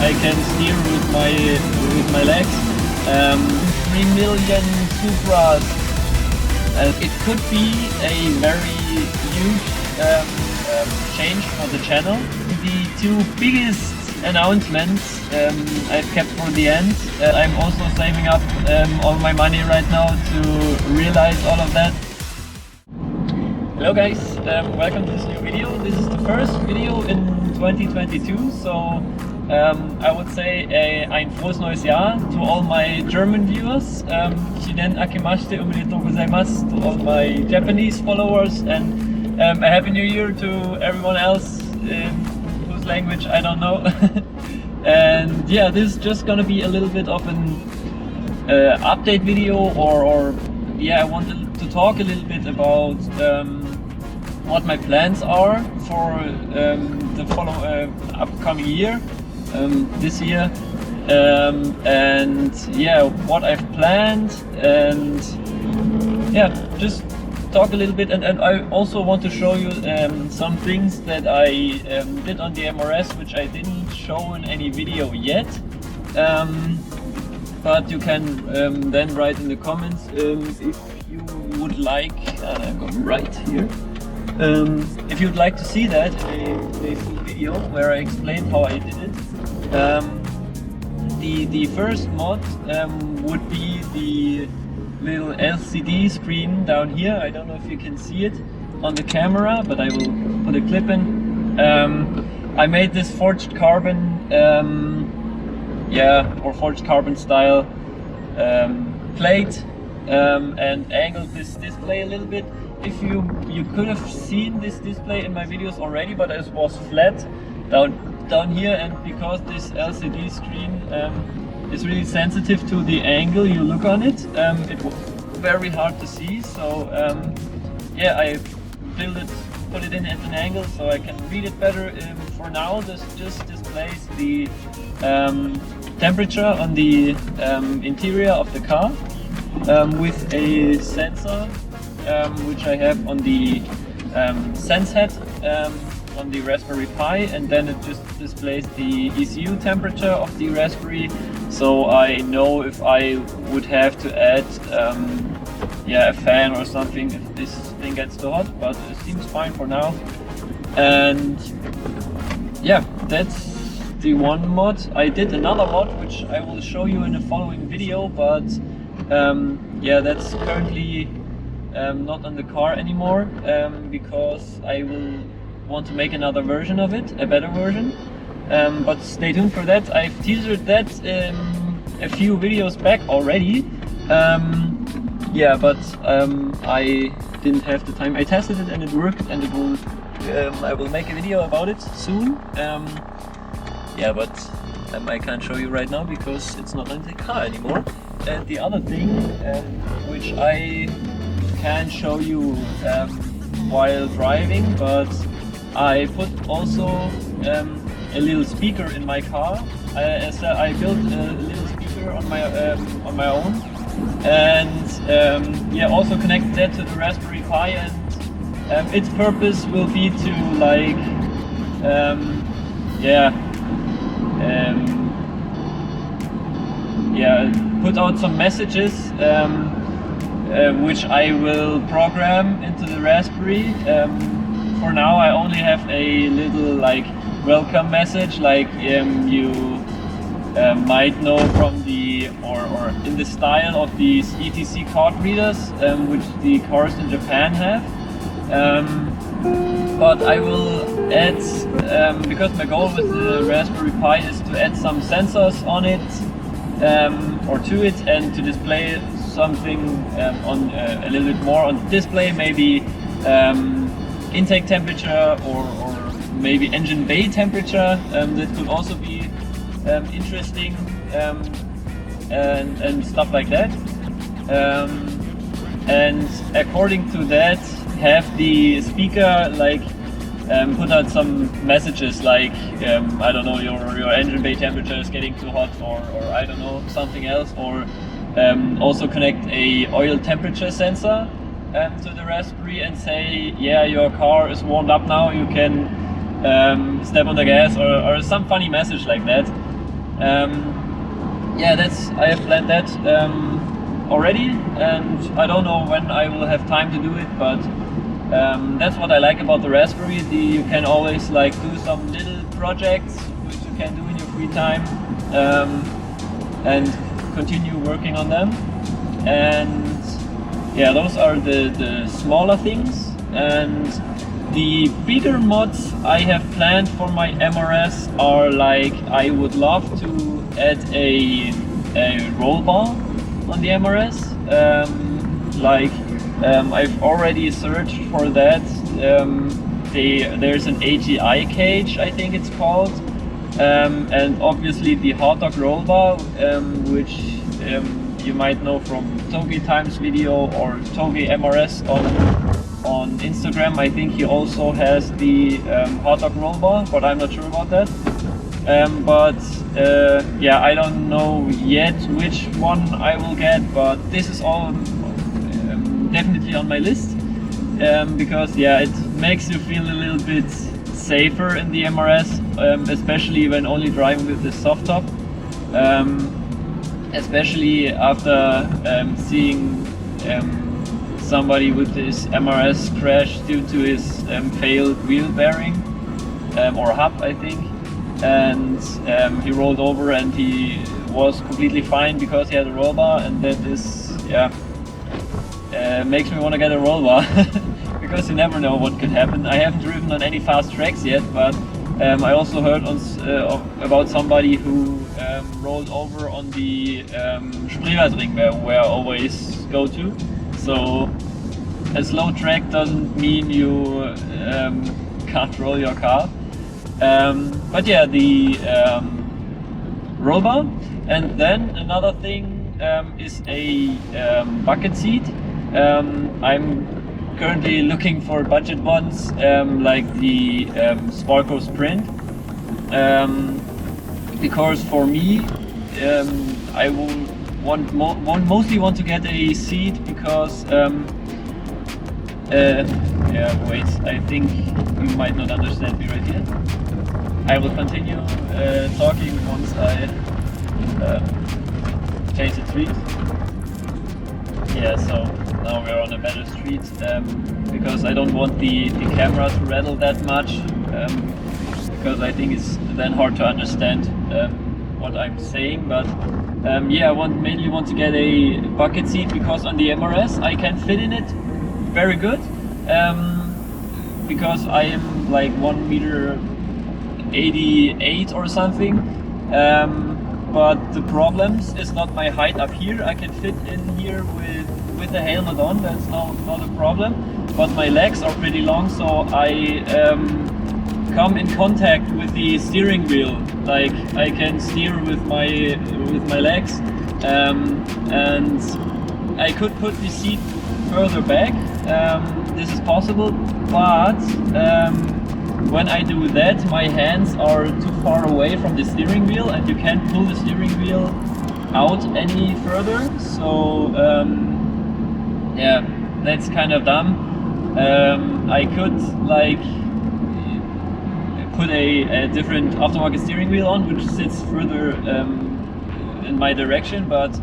I can steer with my legs. 3 million Supras. It could be a very huge change for the channel. The two biggest announcements I've kept for the end. I'm also saving up all my money right now to realize all of that. Hello guys, welcome to this new video. This is the first video in 2022, so I would say ein frohes neues Jahr to all my German viewers. Shinen akemashite omedetou gozaimasu to all my Japanese followers, and a happy new year to everyone else whose language I don't know. And yeah, this is just gonna be a little bit of an update video, or yeah, I wanted to talk a little bit about what my plans are for the upcoming year, this year, and yeah, what I've planned, and yeah, just talk a little bit, and I also want to show you some things that I did on the MRS which I didn't show in any video yet, but you can then write in the comments if you would like, and I'm going right here, if you'd like to see that in a full video where I explained how I did it. The first mod would be the little LCD screen down here. I don't know if you can see it on the camera, but I will put a clip in. I made this forged carbon, or forged carbon style plate, and angled this display a little bit. If you could have seen this display in my videos already, but it was flat down here, and because this LCD screen is really sensitive to the angle you look on it, it was very hard to see. So yeah, I put it in at an angle so I can read it better. For now, this just displays the temperature on the interior of the car with a sensor which I have on the sense head on the Raspberry Pi, and then it just displays the ECU temperature of the Raspberry, so I know if I would have to add a fan or something if this thing gets too hot, but it seems fine for now. And yeah, that's the one mod. I did another mod which I will show you in the following video, but yeah, that's currently not on the car anymore, because I will want to make another version of it, a better version, but stay tuned for that. I've teasered that a few videos back already, yeah, but I didn't have the time. I tested it and it worked, and it will I will make a video about it soon. Yeah, but I can't show you right now because it's not on the car anymore. And the other thing which I can show you while driving, but I put also a little speaker in my car. I built a little speaker on my own, and yeah, also connected that to the Raspberry Pi, and its purpose will be to like put out some messages which I will program into the Raspberry. For now I only have a little like welcome message, like you might know from the or in the style of these ETC card readers which the cars in Japan have. But I will add, because my goal with the Raspberry Pi is to add some sensors on it, or to it, and to display something on a little bit more on the display, maybe intake temperature or maybe engine bay temperature. That could also be interesting, and stuff like that. And according to that, have the speaker like put out some messages like I don't know, your engine bay temperature is getting too hot, or I don't know, something else, or also connect a oil temperature sensor to the Raspberry and say, yeah, your car is warmed up now, you can step on the gas, or some funny message like that. Yeah, I have planned that already, and I don't know when I will have time to do it, but that's what I like about the Raspberry. You can always like do some little projects which you can do in your free time, and continue working on them. And yeah, those are the smaller things. And the bigger mods I have planned for my MRS are like, I would love to add a roll bar on the MRS. I've already searched for that. There's an AGI cage, I think it's called, and obviously the hot dog roll bar, which you might know from Togi Times video or Togi MRS on Instagram. I think he also has the hot dog roll bar, but I'm not sure about that. Yeah, I don't know yet which one I will get, but this is all definitely on my list, because yeah, it makes you feel a little bit safer in the MRS, especially when only driving with the soft top. Especially after seeing somebody with his MRS crash due to his failed wheel bearing or hub, I think, and he rolled over and he was completely fine because he had a roll bar, and that is, yeah, makes me want to get a roll bar because you never know what could happen. I haven't driven on any fast tracks yet, but I also heard about somebody who rolled over on the Spreewaldring where I always go to. So a slow track doesn't mean you can't roll your car. But yeah, the roll bar. And then another thing is a bucket seat. I'm currently looking for budget ones, like the Sparko Sprint, because for me, I will mostly want to get a seat because yeah, wait, I think you might not understand me right here. I will continue talking once I change the street. Yeah, so now we're on a better street, because I don't want the camera to rattle that much, because I think it's then hard to understand what I'm saying. But yeah, I mainly want to get a bucket seat because on the MRS I can fit in it very good, because I am like 1.88 m or something. But the problems is not my height up here. I can fit in here with the helmet on, that's not a problem. But my legs are pretty long, so I come in contact with the steering wheel. Like I can steer with my legs, and I could put the seat further back. This is possible, but when I do that, my hands are too far away from the steering wheel, and you can't pull the steering wheel out any further. So yeah, that's kind of dumb. I could like put a different aftermarket steering wheel on, which sits further in my direction, but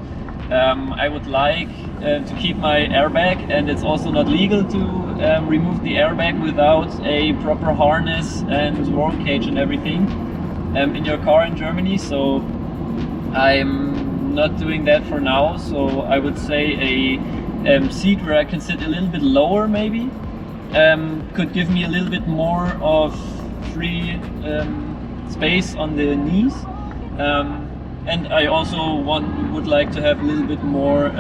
I would like to keep my airbag, and it's also not legal to remove the airbag without a proper harness and roll cage and everything in your car in Germany. So I'm not doing that for now. So I would say a seat where I can sit a little bit lower maybe could give me a little bit more of free space on the knees. And I also would like to have a little bit more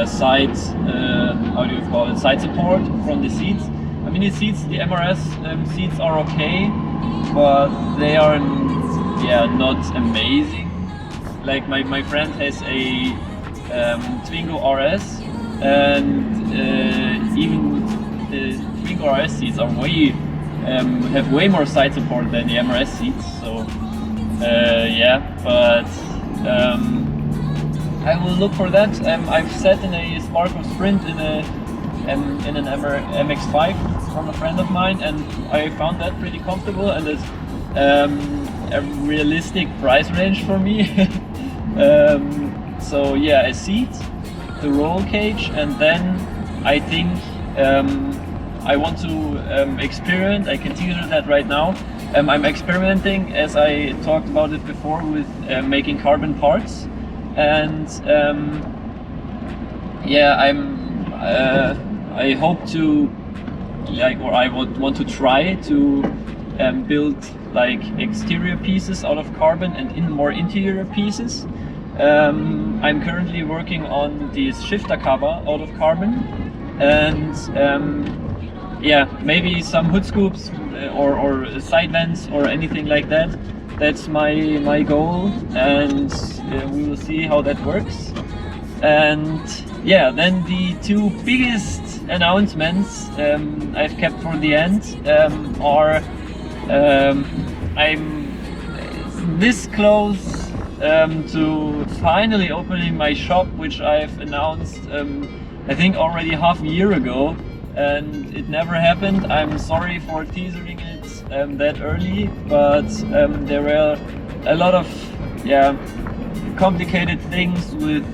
side, how do you call it, side support from the seats. I mean, the MRS seats are okay, but they are not amazing. Like my friend has a Twingo RS, and even the Twingo RS seats are have way more side support than the MRS seats. So yeah, but I will look for that. I've sat in a Sparko Sprint in an MX-5 from a friend of mine, and I found that pretty comfortable, and it's a realistic price range for me. So yeah, a seat, the roll cage, and then I think I want to experiment. I can teaser that right now. I'm experimenting, as I talked about it before, with making carbon parts, and yeah, I hope to or I would want to try to build like exterior pieces out of carbon and more interior pieces. I'm currently working on this shifter cover out of carbon, and yeah, maybe some hood scoops or side vents or anything like that. That's my goal, and we will see how that works. And yeah, then the two biggest announcements I've kept for the end are I'm this close to finally opening my shop, which I've announced I think already half a year ago, and it never happened. I'm sorry for teasing it that early, but there were a lot of complicated things with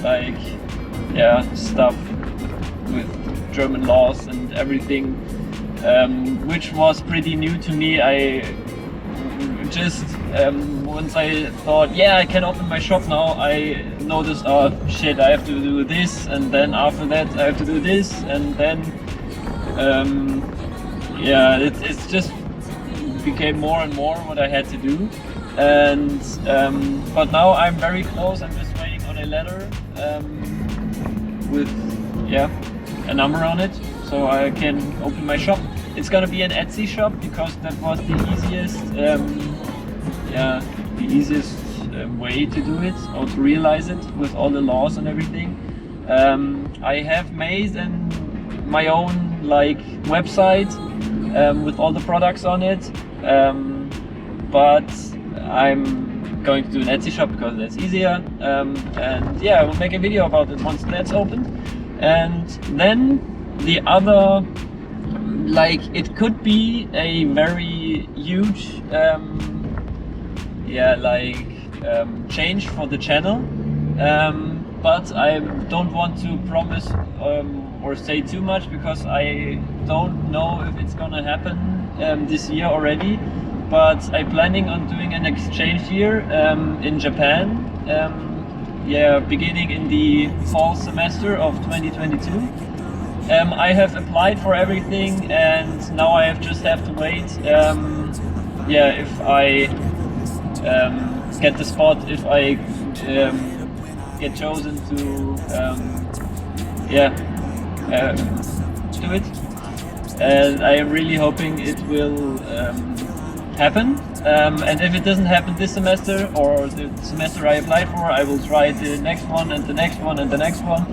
like stuff with German laws and everything, which was pretty new to me. I just once I thought, yeah, I can open my shop now, I noticed, oh shit, I have to do this, and then after that I have to do this, and then yeah, it's just became more and more what I had to do. And but now I'm very close. I'm just waiting on a letter with a number on it, so I can open my shop. It's gonna be an Etsy shop because that was the easiest way to do it, or to realize it with all the laws and everything. I have made my own like website with all the products on it, but I'm going to do an Etsy shop because that's easier, and yeah, I will make a video about it once that's open. And then the other, like, it could be a very huge change for the channel, but I don't want to promise or say too much because I don't know if it's gonna happen this year already. But I'm planning on doing an exchange year in Japan, beginning in the fall semester of 2022. I have applied for everything, and now I just have to wait. If I get the spot, if I get chosen to do it, and I am really hoping it will happen. And if it doesn't happen this semester or the semester I applied for, I will try the next one and the next one and the next one,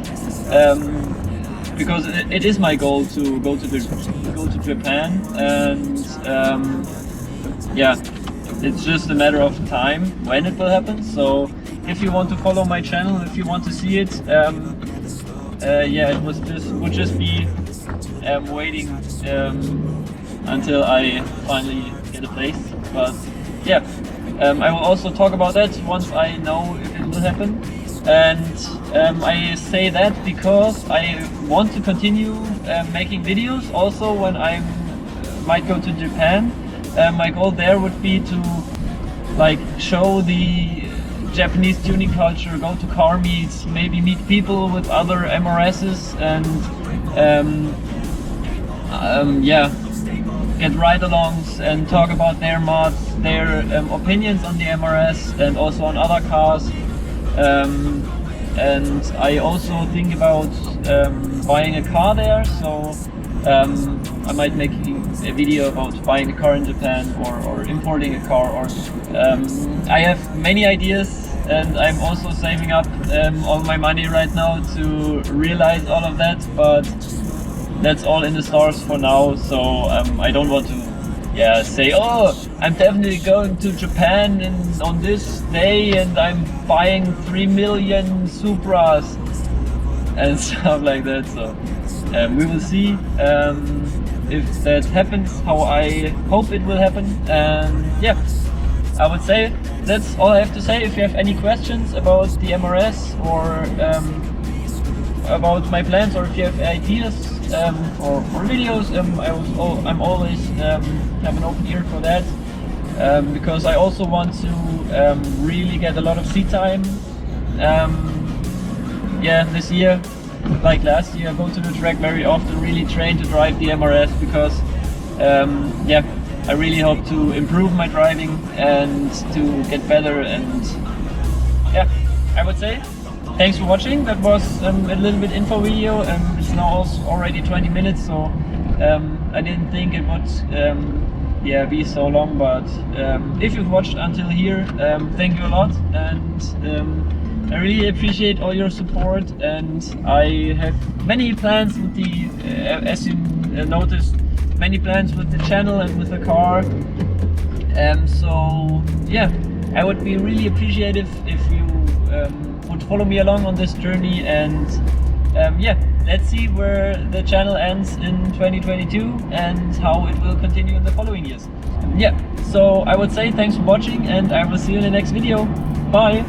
because it is my goal to go to Japan, and it's just a matter of time when it will happen. So if you want to follow my channel, if you want to see it, it would just be waiting until I finally get a place. But I will also talk about that once I know if it will happen. And I say that because I want to continue making videos also when I might go to Japan. My goal there would be to like show the Japanese tuning culture, go to car meets, maybe meet people with other MRSs, and get ride-alongs and talk about their mods, their opinions on the MRS and also on other cars. And I also think about buying a car there, so I might make a video about buying a car in Japan or importing a car, or I have many ideas, and I'm also saving up all my money right now to realize all of that, but that's all in the stars for now. So I don't want to say, oh, I'm definitely going to Japan on this day and I'm buying 3 million Supras and stuff like that. So we will see. if that happens how I hope it will happen. And yeah, I would say that's all I have to say. If you have any questions about the MRS or about my plans, or if you have ideas or videos, I'm always have an open ear for that, because I also want to really get a lot of seat time. Yeah, this year, like last year, I go to the track very often, really train to drive the MRS, because yeah, I really hope to improve my driving and to get better. And yeah, I would say thanks for watching. That was a little bit info video, and it's now also already 20 minutes, so I didn't think it would yeah, be so long, but if you've watched until here, thank you a lot, and I really appreciate all your support. And I have many plans with the, as you noticed, many plans with the channel and with the car. So yeah, I would be really appreciative if you would follow me along on this journey. And yeah, let's see where the channel ends in 2022 and how it will continue in the following years. Yeah, so I would say thanks for watching, and I will see you in the next video. Bye!